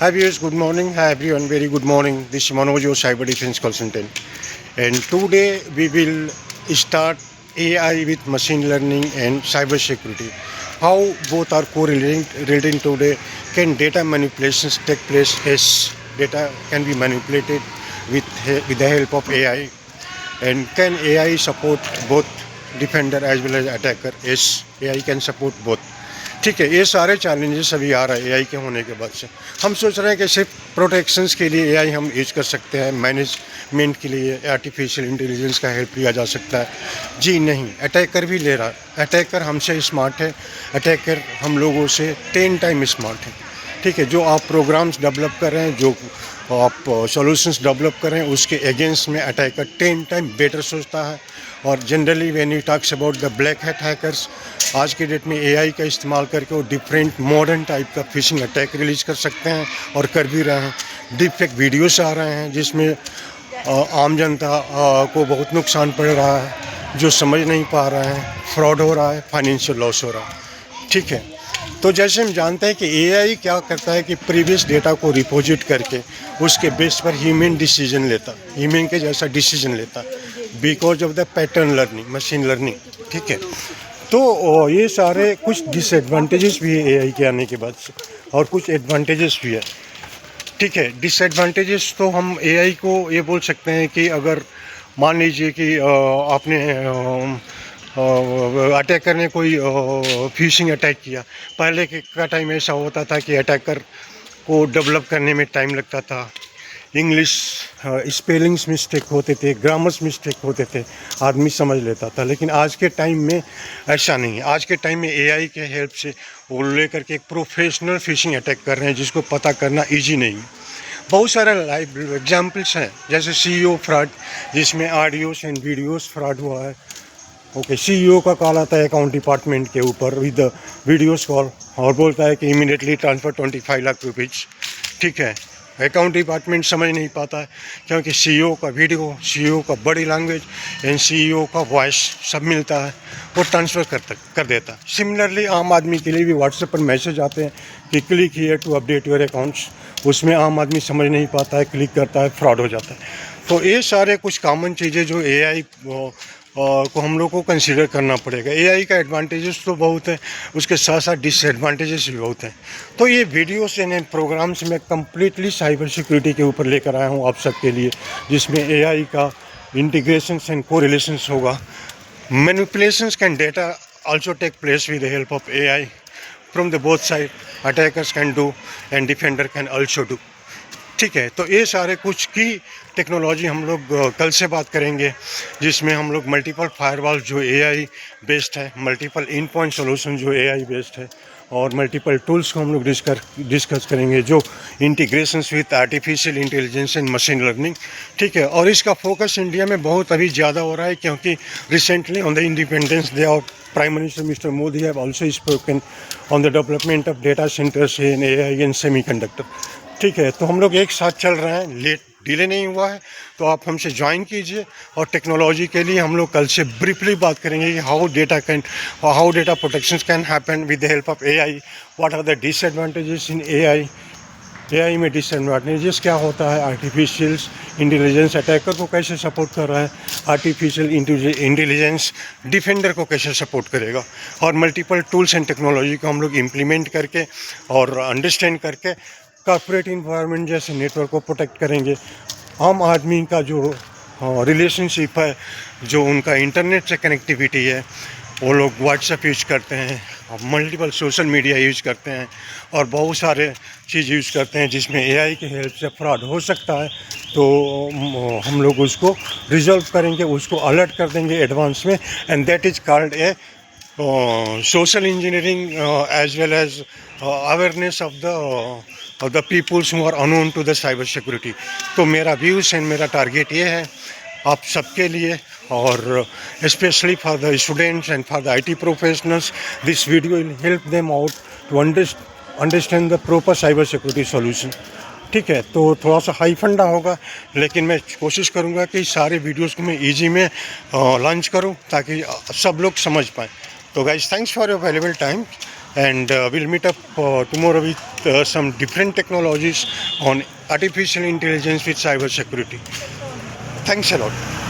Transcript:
Hi viewers, good morning. Hi everyone, very good morning. This is Manoj, your cyber defense consultant. And today we will start AI with machine learning and cyber security. How both are correlating today. Can data manipulations take place? Yes, data can be manipulated with the help of AI. And can AI support both defender as well as attacker? Yes, AI can support both. ठीक है, ये सारे challenges अभी आ रहे हैं AI के होने के बाद से। हम सोच रहे हैं कि सिर्फ प्रोटेक्शंस के लिए एआई हम यूज कर सकते हैं, मैनेजमेंट के लिए आर्टिफिशियल इंटेलिजेंस का हेल्प लिया जा सकता है। जी नहीं, अटैकर भी ले रहा है। अटैकर हमसे स्मार्ट है, अटैकर हम लोगों से 10 टाइम स्मार्ट है। ठीक है, जो आप प्रोग्राम्स डेवलप कर रहे हैं, जो आप सॉल्यूशंस डेवलप कर रहे हैं, उसके अगेंस्ट में अटैकर 10 टाइम बेटर सोचता है। और generally when you talks about the black hat hackers, आज के डेट में एआई का इस्तेमाल करके वो डिफरेंट मॉडर्न टाइप का फिशिंग अटैक रिलीज कर सकते हैं और कर भी रहे हैं। डीप फेक वीडियोस आ रहे हैं जिसमें आम जनता को बहुत नुकसान पड़ रहा है, जो समझ नहीं पा रहे हैं, फ्रॉड हो रहा है, फाइनेंशियल लॉस हो रहा है। ठीक है, तो जैसे हम जानते हैं कि एआई क्या करता है कि प्रीवियस डेटा को रिपोजिट करके उसके बेस पर ह्यूमन डिसीजन लेता, ह्यूमन के जैसा डिसीजन लेता, because of the pattern learning, machine learning. ठीक है, तो ये सारे कुछ डिसएडवांटेजेस भी है एआई के आने के बाद से, और कुछ एडवांटेजेस भी है। ठीक है, डिसएडवांटेजेस तो हम एआई को ये बोल सकते हैं कि अगर मान लीजिए कि आपने अटैकर ने कोई फिशिंग अटैक किया, पहले का टाइम ऐसा होता था कि अटैकर को डेवलप करने में टाइम लगता था, इंग्लिश स्पेलिंग्स मिस्टेक होते थे, ग्रामर्स मिस्टेक होते थे, आदमी समझ लेता था। लेकिन आज के टाइम में ऐसा नहीं है। आज के टाइम में एआई के हेल्प से वो लेकर के एक प्रोफेशनल फिशिंग अटैक कर रहे हैं जिसको पता करना इजी नहीं है। बहुत सारे लाइव एग्जाम्पल्स हैं, जैसे सीईओ फ्रॉड, जिसमें ऑडियोस एंड वीडियोस फ्रॉड हुआ है। ओके, सीईओ का कॉल आता है अकाउंट डिपार्टमेंट के ऊपर विद वीडियोस कॉल, और बोलता है कि इमीडिएटली ट्रांसफ़र 25 लाख रुपीज़। ठीक है, अकाउंट डिपार्टमेंट समझ नहीं पाता है क्योंकि सीईओ का वीडियो, सीईओ का बॉडी लैंग्वेज एंड सीईओ का वॉइस सब मिलता है, वो ट्रांसफ़र कर देता है। सिमिलरली आम आदमी के लिए भी व्हाट्सएप पर मैसेज आते हैं कि click here to update your accounts, उसमें आम आदमी समझ नहीं पाता है, क्लिक करता है, फ्रॉड हो जाता है। तो ये सारे कुछ कॉमन चीज़ें जो एआई को हम लोग को कंसीडर करना पड़ेगा। एआई का एडवांटेजेस तो बहुत है, उसके साथ साथ डिसएडवांटेजेस भी बहुत हैं। तो ये वीडियोस एंड प्रोग्राम्स मैं कम्प्लीटली साइबर सिक्योरिटी के ऊपर लेकर आया हूँ आप सबके लिए, जिसमें एआई का इंटीग्रेशंस एंड कोरिलेशंस होगा। Manipulations can data also take place with the help of AI from the both side. Attackers can do and defender can also do. ठीक है, तो ये सारे कुछ की टेक्नोलॉजी हम लोग कल से बात करेंगे, जिसमें हम लोग मल्टीपल फायरवॉल जो एआई बेस्ड है, मल्टीपल इन पॉइंट सोल्यूशन जो एआई बेस्ड है, और मल्टीपल टूल्स को हम लोग डिस्कस करेंगे जो integrations with artificial intelligence and machine learning. ठीक है, और इसका फोकस इंडिया में बहुत अभी ज़्यादा हो रहा है क्योंकि recently on the independence day of Prime Minister Mr. Modi have also spoken on the development of data centers in AI and semiconductor. ठीक है, तो हम लोग एक साथ चल रहे हैं, लेट डिले नहीं हुआ है, तो आप हमसे ज्वाइन कीजिए। और टेक्नोलॉजी के लिए हम लोग कल से ब्रीफली बात करेंगे कि how data protection can happen with the help of AI, what are the disadvantages in AI, AI में डिसएडवांटेजेस क्या होता है, आर्टिफिशियल इंटेलिजेंस अटैकर को कैसे सपोर्ट कर रहा है, आर्टिफिशियल इंटेलिजेंस डिफेंडर को कैसे सपोर्ट करेगा, और मल्टीपल टूल्स एंड टेक्नोलॉजी को हम लोग इम्प्लीमेंट करके और अंडरस्टैंड करके कॉर्पोरेट इन्वायरमेंट जैसे नेटवर्क को प्रोटेक्ट करेंगे। आम आदमी का जो रिलेशनशिप है, जो उनका इंटरनेट से कनेक्टिविटी है, वो लोग व्हाट्सएप यूज करते हैं, मल्टीपल सोशल मीडिया यूज करते हैं, और बहुत सारे चीज़ यूज करते हैं जिसमें एआई की हेल्प से फ्रॉड हो सकता है। तो हम लोग उसको रिजॉल्व करेंगे, उसको अलर्ट कर देंगे एडवांस में, and that is called a social engineering as well as awareness of the peoples who are unknown to the cyber security. तो मेरा व्यूज़ एंड मेरा टारगेट ये है आप सबके लिए, और especially for the students and for the IT professionals, this video will help them out to understand the proper cyber security solution. ठीक है, तो थोड़ा सा हाई फंडा होगा, लेकिन मैं कोशिश करूँगा कि सारे वीडियोस को मैं इजी में लॉन्च करूँ ताकि सब लोग समझ पाएँ। तो guys, thanks for your valuable time. and we'll meet up tomorrow with some different technologies on artificial intelligence with cyber security. Thanks a lot.